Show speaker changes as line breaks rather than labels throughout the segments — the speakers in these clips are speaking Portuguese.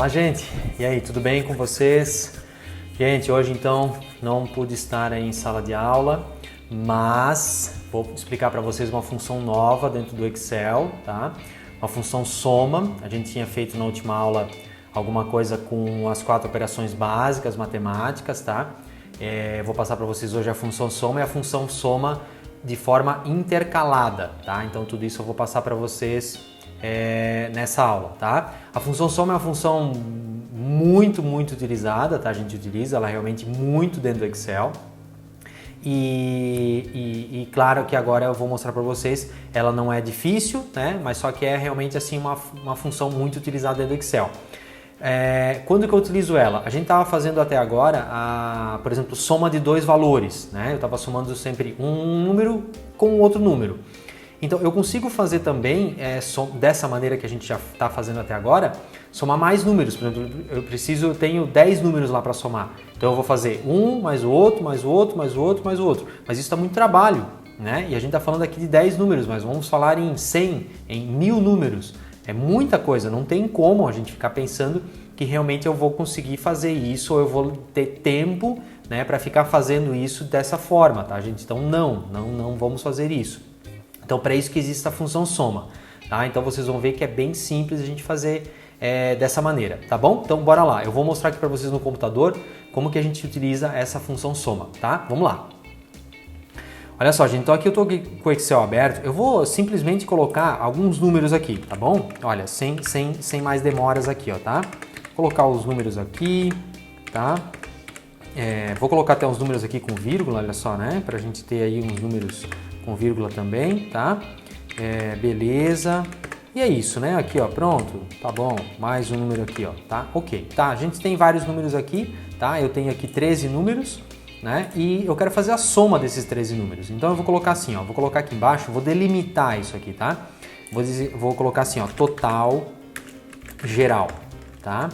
Olá, gente! E aí, tudo bem com vocês? Gente, hoje então não pude estar aí em sala de aula, mas vou explicar para vocês uma função nova dentro do Excel, tá? Uma função soma. A gente tinha feito na última aula alguma coisa com as 4 operações básicas matemáticas, tá? Vou passar para vocês hoje a função soma e a função soma de forma intercalada, tá? Então tudo isso eu vou passar para vocês nessa aula, tá? A função soma é uma função muito utilizada, tá? A gente utiliza ela realmente muito dentro do Excel e claro que agora eu vou mostrar para vocês, ela não é difícil, né? Mas só que é realmente assim uma função muito utilizada dentro do Excel. Quando que eu utilizo ela? A gente estava fazendo até agora, por exemplo, soma de 2 valores, né? Eu estava somando sempre um número com outro número. Então eu consigo fazer também, dessa maneira que a gente já está fazendo até agora, somar mais números. Por exemplo, eu tenho 10 números lá para somar. Então eu vou fazer um, mais o outro, mais o outro, mais o outro, mais o outro. Mas isso dá muito trabalho, né? E a gente está falando aqui de 10 números, mas vamos falar em 100, em 1000 números. É muita coisa, não tem como a gente ficar pensando que realmente eu vou conseguir fazer isso ou eu vou ter tempo, né, para ficar fazendo isso dessa forma, tá, gente? Então não vamos fazer isso. Então para isso que existe a função soma, tá? Então vocês vão ver que é bem simples a gente fazer dessa maneira, tá bom? Então bora lá, eu vou mostrar aqui para vocês no computador como que a gente utiliza essa função soma, tá? Vamos lá. Olha só, gente, então aqui eu estou com o Excel aberto, eu vou simplesmente colocar alguns números aqui, tá bom? Olha, sem mais demoras aqui, ó, tá? Vou colocar os números aqui, tá? Vou colocar até uns números aqui com vírgula, olha só, né? Pra gente ter aí uns números com vírgula também, tá? Beleza. E é isso, né? Aqui, ó, pronto, tá bom. Mais um número aqui, ó, tá? Ok, tá? A gente tem vários números aqui, tá? Eu tenho aqui 13 números, né? E eu quero fazer a soma desses 13 números. Então eu vou colocar assim, ó, vou colocar aqui embaixo, vou delimitar isso aqui, tá? Vou colocar assim, ó, total geral, tá?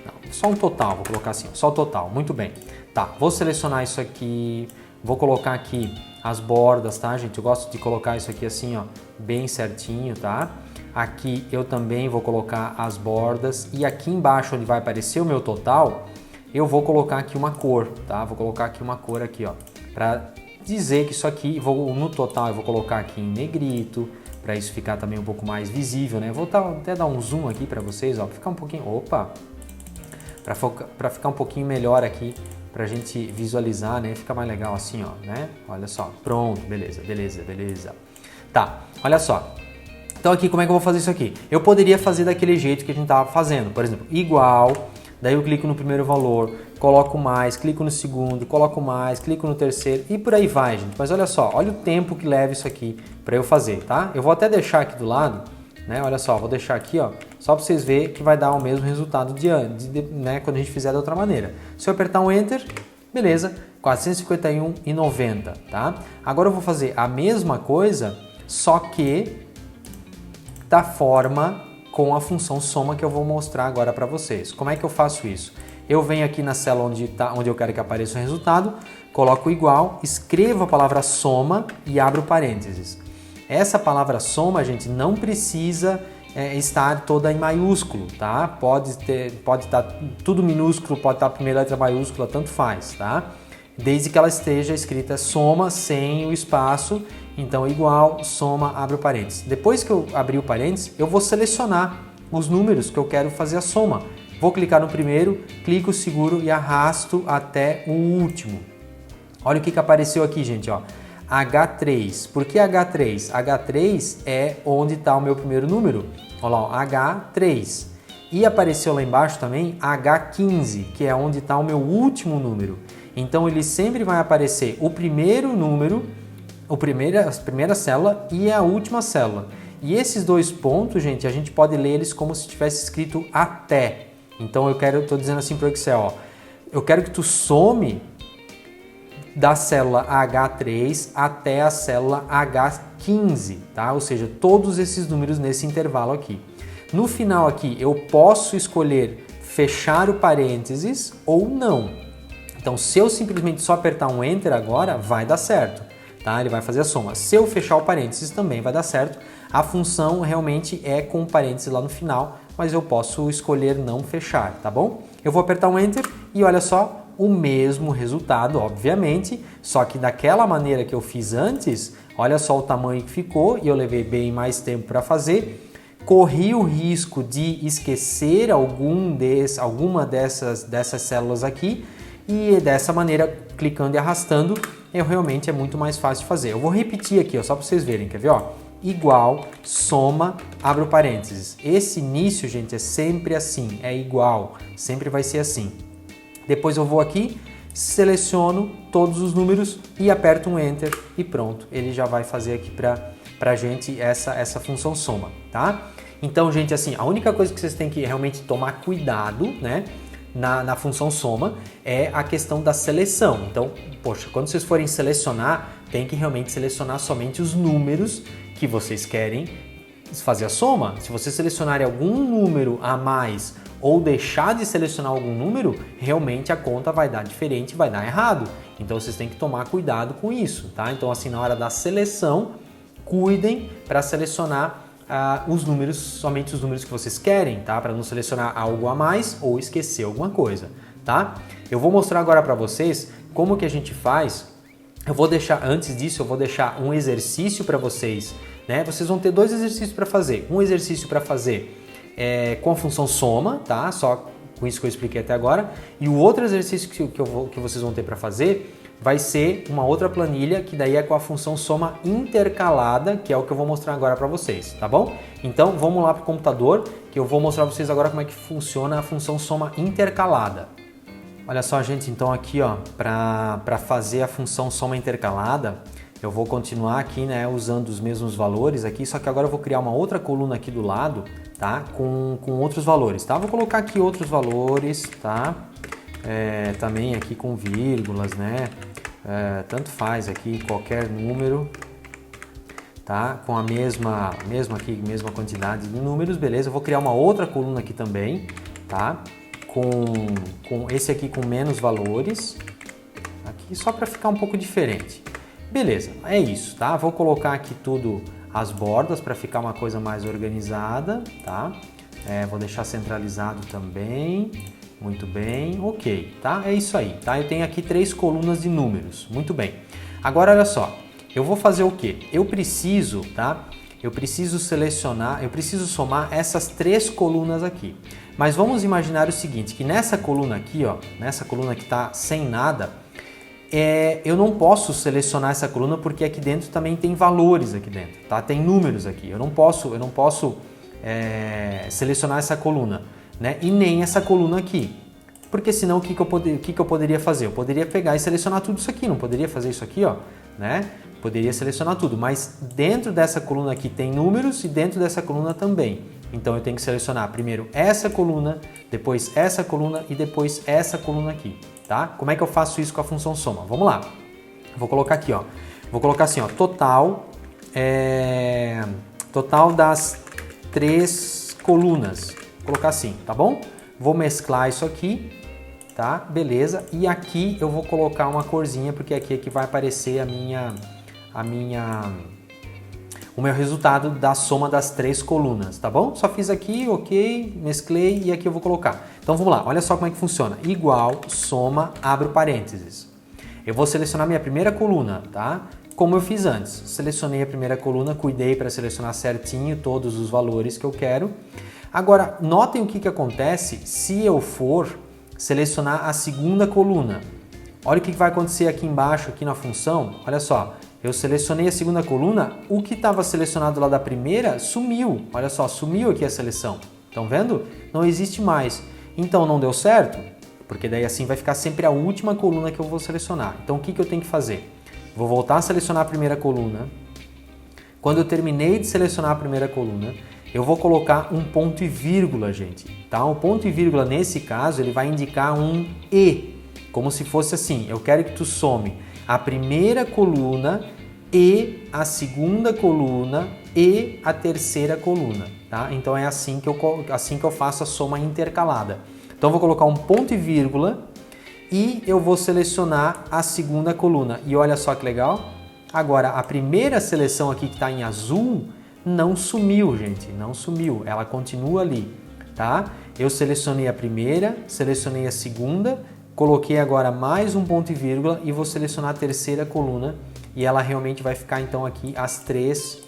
Não, só um total, vou colocar assim, ó, só o total, muito bem. Tá, vou selecionar isso aqui, vou colocar aqui as bordas, tá, gente? Eu gosto de colocar isso aqui assim, ó, bem certinho, tá? Aqui eu também vou colocar as bordas e aqui embaixo onde vai aparecer o meu total, eu vou colocar aqui uma cor, tá? Vou colocar aqui uma cor aqui, ó, para dizer que isso aqui, no total eu vou colocar aqui em negrito, para isso ficar também um pouco mais visível, né? Vou até dar um zoom aqui para vocês, ó, ficar um pouquinho, para ficar um pouquinho melhor aqui, pra gente visualizar, né? Fica mais legal assim, ó, né? Olha só, pronto, beleza. Tá, olha só. Então aqui, como é que eu vou fazer isso aqui? Eu poderia fazer daquele jeito que a gente tava fazendo, por exemplo, igual, daí eu clico no primeiro valor, coloco mais, clico no segundo, coloco mais, clico no terceiro e por aí vai, gente. Mas olha só, olha o tempo que leva isso aqui para eu fazer, tá? Eu vou até deixar aqui do lado, né? Olha só, vou deixar aqui, ó, só para vocês verem que vai dar o mesmo resultado né, quando a gente fizer da outra maneira. Se eu apertar um Enter, beleza, 451,90, tá? Agora eu vou fazer a mesma coisa, só que da forma com a função soma que eu vou mostrar agora para vocês. Como é que eu faço isso? Eu venho aqui na célula onde eu quero que apareça o resultado, coloco igual, escrevo a palavra soma e abro parênteses. Essa palavra soma, gente, não precisa estar toda em maiúsculo, tá? Pode estar tudo minúsculo, pode estar a primeira letra maiúscula, tanto faz, tá? Desde que ela esteja escrita soma sem o espaço, então igual, soma, abre o parênteses. Depois que eu abrir o parênteses, eu vou selecionar os números que eu quero fazer a soma. Vou clicar no primeiro, clico, seguro e arrasto até o último. Olha o que apareceu aqui, gente, ó. H3. Por que H3? H3 é onde está o meu primeiro número. Olha lá, ó, H3. E apareceu lá embaixo também H15, que é onde está o meu último número. Então ele sempre vai aparecer o primeiro número, a primeira célula e a última célula. E esses dois pontos, gente, a gente pode ler eles como se tivesse escrito até. Então estou dizendo assim para o Excel, ó, eu quero que tu some da célula H3 até a célula H15, tá? Ou seja, todos esses números nesse intervalo aqui. No final aqui, eu posso escolher fechar o parênteses ou não. Então, se eu simplesmente só apertar um Enter agora, vai dar certo. tá? Ele vai fazer a soma. Se eu fechar o parênteses também vai dar certo. A função realmente é com parênteses lá no final, mas eu posso escolher não fechar, tá bom? Eu vou apertar um Enter e olha só, o mesmo resultado, obviamente, só que daquela maneira que eu fiz antes, olha só o tamanho que ficou e eu levei bem mais tempo para fazer. Corri o risco de esquecer alguma dessas células aqui e dessa maneira, clicando e arrastando, realmente é muito mais fácil de fazer. Eu vou repetir aqui, ó, só para vocês verem, quer ver? Ó? Igual, soma, abre o parênteses. Esse início, gente, é sempre assim, é igual, sempre vai ser assim. Depois eu vou aqui, seleciono todos os números e aperto um Enter e pronto, ele já vai fazer aqui pra gente essa função soma, tá? Então, gente, assim, a única coisa que vocês têm que realmente tomar cuidado, né, na função soma é a questão da seleção. Então, poxa, quando vocês forem selecionar, tem que realmente selecionar somente os números que vocês querem fazer a soma. Se vocês selecionarem algum número a mais ou deixar de selecionar algum número, realmente a conta vai dar diferente, vai dar errado. Então vocês têm que tomar cuidado com isso, tá? Então assim, na hora da seleção, cuidem para selecionar os números, somente os números que vocês querem, tá? Para não selecionar algo a mais ou esquecer alguma coisa, tá? Eu vou mostrar agora para vocês como que a gente faz. Eu vou deixar, antes disso, eu vou deixar um exercício para vocês, né? Vocês vão ter dois exercícios para fazer. Um exercício para fazer com a função soma, tá? Só com isso que eu expliquei até agora. E o outro exercício que vocês vão ter para fazer vai ser uma outra planilha, que daí é com a função soma intercalada, que é o que eu vou mostrar agora para vocês, tá bom? Então vamos lá para o computador, que eu vou mostrar para vocês agora como é que funciona a função soma intercalada. Olha só, gente, então aqui, ó, para fazer a função soma intercalada, eu vou continuar aqui, né, usando os mesmos valores aqui, só que agora eu vou criar uma outra coluna aqui do lado, tá, com outros valores, tá? Vou colocar aqui outros valores, tá? Também aqui com vírgulas, né? Tanto faz aqui qualquer número, tá? Com a mesma quantidade de números, beleza? Eu vou criar uma outra coluna aqui também, tá? Com esse aqui com menos valores, aqui só para ficar um pouco diferente. Beleza, é isso, tá? Vou colocar aqui tudo as bordas para ficar uma coisa mais organizada, tá? Vou deixar centralizado também. Muito bem, ok, tá? É isso aí, tá? Eu tenho aqui 3 colunas de números, muito bem. Agora, olha só, eu vou fazer o quê? Eu preciso, tá? Eu preciso somar essas 3 colunas aqui. Mas vamos imaginar o seguinte, que nessa coluna aqui, ó, nessa coluna que tá sem nada, eu não posso selecionar essa coluna porque aqui dentro também tem valores aqui dentro, tá? Tem números aqui, eu não posso selecionar essa coluna, né? E nem essa coluna aqui, porque senão o que eu poderia fazer? Eu poderia pegar e selecionar tudo isso aqui, não poderia fazer isso aqui, ó, né? Poderia selecionar tudo, mas dentro dessa coluna aqui tem números e dentro dessa coluna também. Então eu tenho que selecionar primeiro essa coluna, depois essa coluna e depois essa coluna aqui, tá? Como é que eu faço isso com a função soma? Vamos lá. Vou colocar aqui, ó. Vou colocar assim, ó, total das 3 colunas. Vou colocar assim, tá bom? Vou mesclar isso aqui, tá? Beleza. E aqui eu vou colocar uma corzinha, porque aqui é que vai aparecer o meu resultado da soma das 3 colunas, tá bom? Só fiz aqui, ok, mesclei e aqui eu vou colocar. Então vamos lá, olha só como é que funciona. Igual, soma, abro parênteses. Eu vou selecionar minha primeira coluna, tá? Como eu fiz antes. Selecionei a primeira coluna, cuidei para selecionar certinho todos os valores que eu quero. Agora, notem o que acontece se eu for selecionar a segunda coluna. Olha o que vai acontecer aqui embaixo, aqui na função. Olha só, eu selecionei a segunda coluna, o que estava selecionado lá da primeira sumiu. Olha só, sumiu aqui a seleção. Estão vendo? Não existe mais. Então não deu certo, porque daí assim vai ficar sempre a última coluna que eu vou selecionar. Então o que eu tenho que fazer? Vou voltar a selecionar a primeira coluna. Quando eu terminei de selecionar a primeira coluna, eu vou colocar um ponto e vírgula, gente. Tá? O ponto e vírgula, nesse caso, ele vai indicar um E. Como se fosse assim, eu quero que tu some a primeira coluna e a segunda coluna e a terceira coluna. Tá? Então é assim que eu faço a soma intercalada. Então eu vou colocar um ponto e vírgula e eu vou selecionar a segunda coluna. E olha só que legal, Agora, a primeira seleção aqui que está em azul não sumiu, gente, não sumiu, ela continua ali, tá? Eu selecionei a primeira, selecionei a segunda, coloquei agora mais um ponto e vírgula e vou selecionar a terceira coluna e ela realmente vai ficar então aqui as 3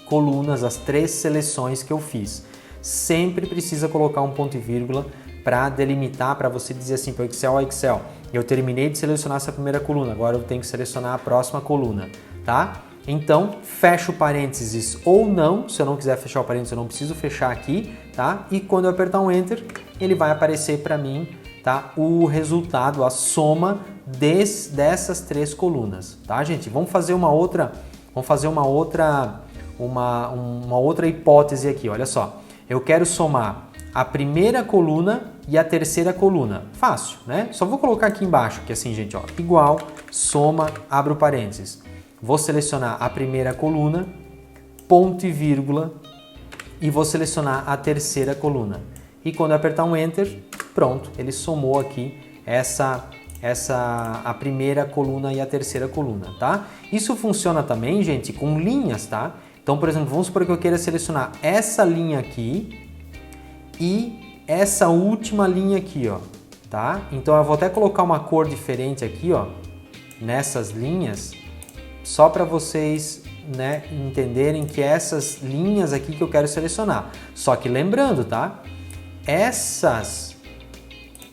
colunas, as 3 seleções que eu fiz. Sempre precisa colocar um ponto e vírgula para delimitar, para você dizer assim para o Excel, ó Excel, eu terminei de selecionar essa primeira coluna, agora eu tenho que selecionar a próxima coluna, tá? Então, fecho parênteses ou não, se eu não quiser fechar o parênteses, eu não preciso fechar aqui, tá? E quando eu apertar um Enter, ele vai aparecer para mim, tá? O resultado, a soma dessas 3 colunas, tá, gente? Vamos fazer uma outra hipótese aqui, olha só. Eu quero somar a primeira coluna e a terceira coluna. Fácil, né? Só vou colocar aqui embaixo, que assim, gente, ó, igual, soma, abro parênteses. Vou selecionar a primeira coluna, ponto e vírgula, e vou selecionar a terceira coluna. E quando eu apertar um Enter, pronto, ele somou aqui a primeira coluna e a terceira coluna, tá? Isso funciona também, gente, com linhas, tá? Então, por exemplo, vamos supor que eu queira selecionar essa linha aqui e essa última linha aqui, ó, tá? Então eu vou até colocar uma cor diferente aqui, ó, nessas linhas, só para vocês, né, entenderem que essas linhas aqui que eu quero selecionar. Só que lembrando, tá? Essas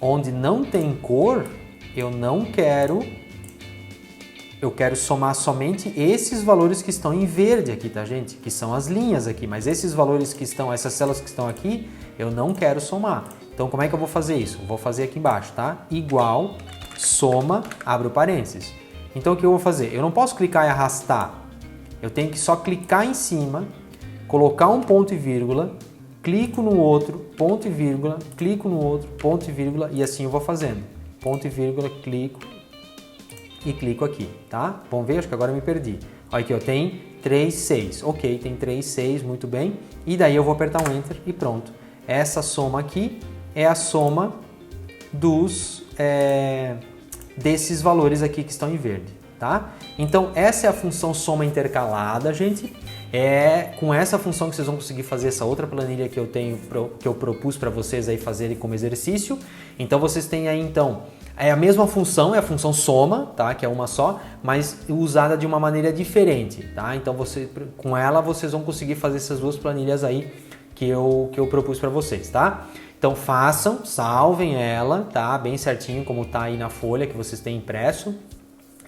onde não tem cor, eu quero somar somente esses valores que estão em verde aqui, tá, gente? Que são as linhas aqui, mas esses valores que estão, essas células que estão aqui, eu não quero somar. Então, como é que eu vou fazer isso? Vou fazer aqui embaixo, tá? Igual, soma, abro parênteses. Então, o que eu vou fazer? Eu não posso clicar e arrastar. Eu tenho que só clicar em cima, colocar um ponto e vírgula, clico no outro, ponto e vírgula, clico no outro, ponto e vírgula, e assim eu vou fazendo. Ponto e vírgula, clico e clico aqui, tá? Vamos ver, acho que agora eu me perdi. Olha aqui, ó, tem 3, 6. Ok, tem 3, 6, muito bem. E daí eu vou apertar um Enter e pronto. Essa soma aqui é a soma desses valores aqui que estão em verde, tá? Então, essa é a função soma intercalada, gente. É com essa função que vocês vão conseguir fazer essa outra planilha que eu propus para vocês aí fazerem como exercício. Então, vocês têm aí, então, é a mesma função, é a função soma, tá? Que é uma só, mas usada de uma maneira diferente, tá? Então, com ela, vocês vão conseguir fazer essas duas planilhas aí que eu propus para vocês, tá? Então, façam, salvem ela, tá? Bem certinho, como tá aí na folha que vocês têm impresso.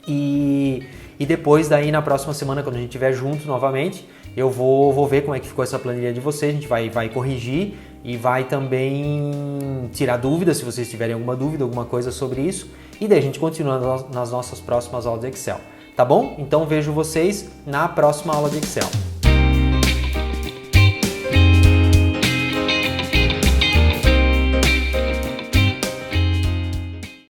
E depois, daí, na próxima semana, quando a gente estiver junto novamente, eu vou ver como é que ficou essa planilha de vocês, a gente vai corrigir e vai também tirar dúvidas, se vocês tiverem alguma dúvida, alguma coisa sobre isso. E daí a gente continua nas nossas próximas aulas de Excel, tá bom? Então vejo vocês na próxima aula de Excel.